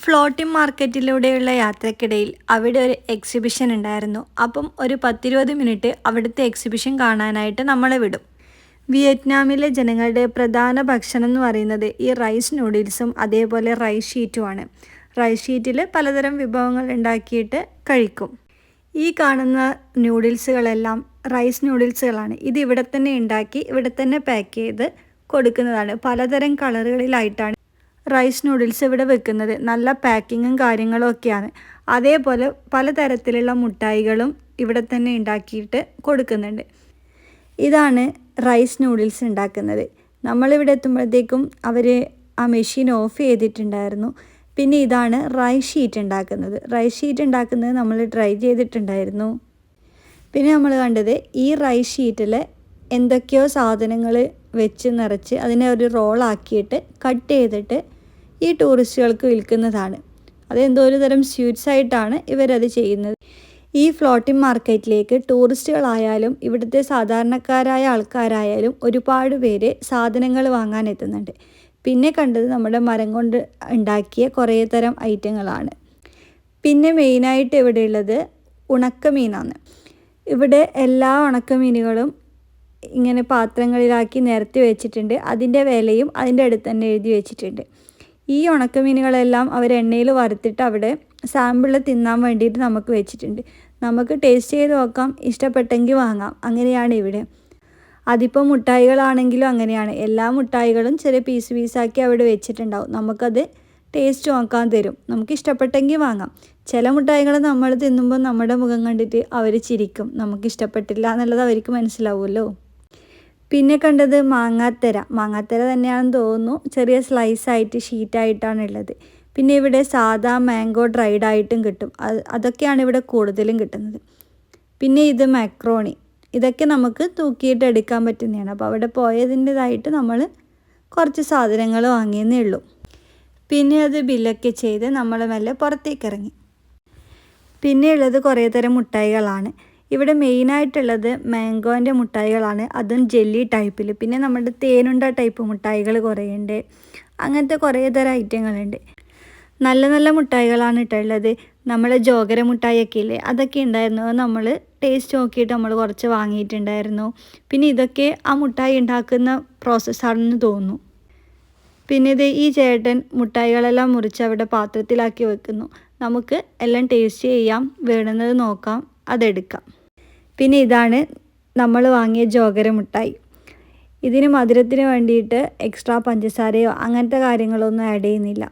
Floating മാർക്കറ്റിലൂടെയുള്ള യാത്രക്കിടയിൽ അവിടെ ഒരു എക്സിബിഷൻ ഉണ്ടായിരുന്നു. അപ്പം ഒരു 10-20 മിനിറ്റ് അവിടുത്തെ എക്സിബിഷൻ കാണാനായിട്ട് നമ്മളെ വിടും. വിയറ്റ്നാമിലെ ജനങ്ങളുടെ പ്രധാന ഭക്ഷണം എന്ന് പറയുന്നത് ഈ റൈസ് നൂഡിൽസും അതേപോലെ റൈസ് ഷീറ്റുമാണ്. റൈസ് ഷീറ്റിൽ പലതരം വിഭവങ്ങൾ ഉണ്ടാക്കിയിട്ട് കഴിക്കും. ഈ കാണുന്ന നൂഡിൽസുകളെല്ലാം റൈസ് നൂഡിൽസുകളാണ്. ഇത് ഇവിടെ തന്നെ ഉണ്ടാക്കി ഇവിടെ തന്നെ പാക്ക് ചെയ്ത് കൊടുക്കുന്നതാണ്. പലതരം കളറുകളിലായിട്ടാണ് റൈസ് നൂഡിൽസ് ഇവിടെ വെക്കുന്നത്. നല്ല പാക്കിങ്ങും കാര്യങ്ങളും ഒക്കെയാണ്. അതേപോലെ പലതരത്തിലുള്ള മുട്ടായികളും ഇവിടെ തന്നെ ഉണ്ടാക്കിയിട്ട് കൊടുക്കുന്നുണ്ട്. ഇതാണ് റൈസ് നൂഡിൽസ് ഉണ്ടാക്കുന്നത്. നമ്മളിവിടെ എത്തുമ്പോഴത്തേക്കും അവർ ആ മെഷീൻ ഓഫ് ചെയ്തിട്ടുണ്ടായിരുന്നു. പിന്നെ ഇതാണ് റൈസ് ഷീറ്റ് ഉണ്ടാക്കുന്നത്. റൈസ് ഷീറ്റ് ഉണ്ടാക്കുന്നത് നമ്മൾ ട്രൈ ചെയ്തിട്ടുണ്ടായിരുന്നു. പിന്നെ നമ്മൾ കണ്ടത് ഈ റൈസ് ഷീറ്റിൽ എന്തൊക്കെയോ സാധനങ്ങൾ വെച്ച് നിറച്ച് അതിനെ ഒരു റോളാക്കിയിട്ട് കട്ട് ചെയ്തിട്ട് ഈ ടൂറിസ്റ്റുകൾക്ക് വിൽക്കുന്നതാണ്. അതെന്തോ ഒരു തരം സ്വീറ്റ്സ് ആയിട്ടാണ് ഇവരത് ചെയ്യുന്നത്. ഈ ഫ്ലോട്ടിംഗ് മാർക്കറ്റിലേക്ക് ടൂറിസ്റ്റുകളായാലും ഇവിടുത്തെ സാധാരണക്കാരായ ആൾക്കാരായാലും ഒരുപാട് പേര് സാധനങ്ങൾ വാങ്ങാൻ എത്തുന്നുണ്ട്. പിന്നെ കണ്ടത് നമ്മുടെ മരം കൊണ്ട് ഉണ്ടാക്കിയ കുറേ തരം ഐറ്റങ്ങളാണ്. പിന്നെ മെയിനായിട്ട് ഇവിടെയുള്ളത് ഉണക്കമീനാണ്. ഇവിടെ എല്ലാ ഉണക്കമീനുകളും ഇങ്ങനെ പാത്രങ്ങളിലാക്കി നിരത്തി വെച്ചിട്ടുണ്ട്. അതിൻ്റെ വിലയും അതിൻ്റെ അടുത്ത് തന്നെ എഴുതി വെച്ചിട്ടുണ്ട്. ഈ ഉണക്കമീനുകളെല്ലാം അവർ എണ്ണയിൽ വറുത്തിട്ട് അവിടെ സാമ്പിൾ തിന്നാൻ വേണ്ടിയിട്ട് നമുക്ക് വെച്ചിട്ടുണ്ട്. നമുക്ക് ടേസ്റ്റ് ചെയ്ത് നോക്കാം, ഇഷ്ടപ്പെട്ടെങ്കിൽ വാങ്ങാം. അങ്ങനെയാണ് ഇവിടെ. അതിപ്പോൾ മുട്ടായികളാണെങ്കിലും അങ്ങനെയാണ്. എല്ലാ മുട്ടായികളും ചെറിയ പീസാക്കി അവിടെ വെച്ചിട്ടുണ്ടാവും. നമുക്കത് ടേസ്റ്റ് നോക്കാൻ തരും. നമുക്ക് ഇഷ്ടപ്പെട്ടെങ്കിൽ വാങ്ങാം. ചില മുട്ടായികൾ നമ്മൾ തിന്നുമ്പോൾ നമ്മുടെ മുഖം കണ്ടിട്ട് അവർ ചിരിക്കും. നമുക്ക് ഇഷ്ടപ്പെട്ടില്ല എന്നുള്ളത് അവർക്ക് മനസ്സിലാവുമല്ലോ. പിന്നെ കണ്ടത് മാങ്ങാത്തര തന്നെയാണെന്ന് തോന്നുന്നു. ചെറിയ സ്ലൈസായിട്ട് ഷീറ്റായിട്ടാണ് ഉള്ളത്. പിന്നെ ഇവിടെ സാദാ മാംഗോ ഡ്രൈഡ് ആയിട്ടും കിട്ടും. അതൊക്കെയാണ് ഇവിടെ കൂടുതലും കിട്ടുന്നത്. പിന്നെ ഇത് മാക്രോണി. ഇതൊക്കെ നമുക്ക് തൂക്കിയിട്ട് എടുക്കാൻ പറ്റുന്നതാണ്. അപ്പോൾ അവിടെ പോയതിൻ്റെതായിട്ട് നമ്മൾ കുറച്ച് സാധനങ്ങൾ വാങ്ങിയെന്നേ ഉള്ളൂ. പിന്നെ അത് ബില്ലൊക്കെ ചെയ്ത് നമ്മൾ മെല്ലെ പുറത്തേക്ക് ഇറങ്ങി. പിന്നെ ഉള്ളത് കുറേ തരം മുട്ടായികളാണ്. ഇവിടെ മെയിനായിട്ടുള്ളത് മാംഗോൻ്റെ മുട്ടായികളാണ്. അതും ജെല്ലി ടൈപ്പിൽ. പിന്നെ നമ്മുടെ തേനുണ്ട ടൈപ്പ് മുട്ടായികൾ കുറേ ഉണ്ട്. അങ്ങനത്തെ കുറേ തരം ഐറ്റങ്ങളുണ്ട്. നല്ല നല്ല മുട്ടായികളാണ് ഇട്ടുള്ളത്. നമ്മൾ ജോഗര മുട്ടായിയൊക്കെ ഇല്ലേ, അതൊക്കെ ഉണ്ടായിരുന്നു. നമ്മൾ ടേസ്റ്റ് നോക്കിയിട്ട് നമ്മൾ കുറച്ച് വാങ്ങിയിട്ടുണ്ടായിരുന്നു. പിന്നെ ഇതൊക്കെ ആ മുട്ടായി ഉണ്ടാക്കുന്ന പ്രോസസ്സാണെന്ന് തോന്നുന്നു. പിന്നെ ഇത് ഈ ചേട്ടൻ മുട്ടായികളെല്ലാം മുറിച്ച് അവിടെ പാത്രത്തിലാക്കി വെക്കുന്നു. നമുക്ക് എല്ലാം ടേസ്റ്റ് ചെയ്യാം, വേണമെന്നത് നോക്കാം, അതെടുക്കാം. പിന്നെ ഇതാണ് നമ്മൾ വാങ്ങിയ ജോഗര മുട്ടായി. ഇതിന് മധുരത്തിന് വേണ്ടിയിട്ട് എക്സ്ട്രാ പഞ്ചസാരയോ അങ്ങനത്തെ കാര്യങ്ങളൊന്നും ആഡ് ചെയ്യുന്നില്ല.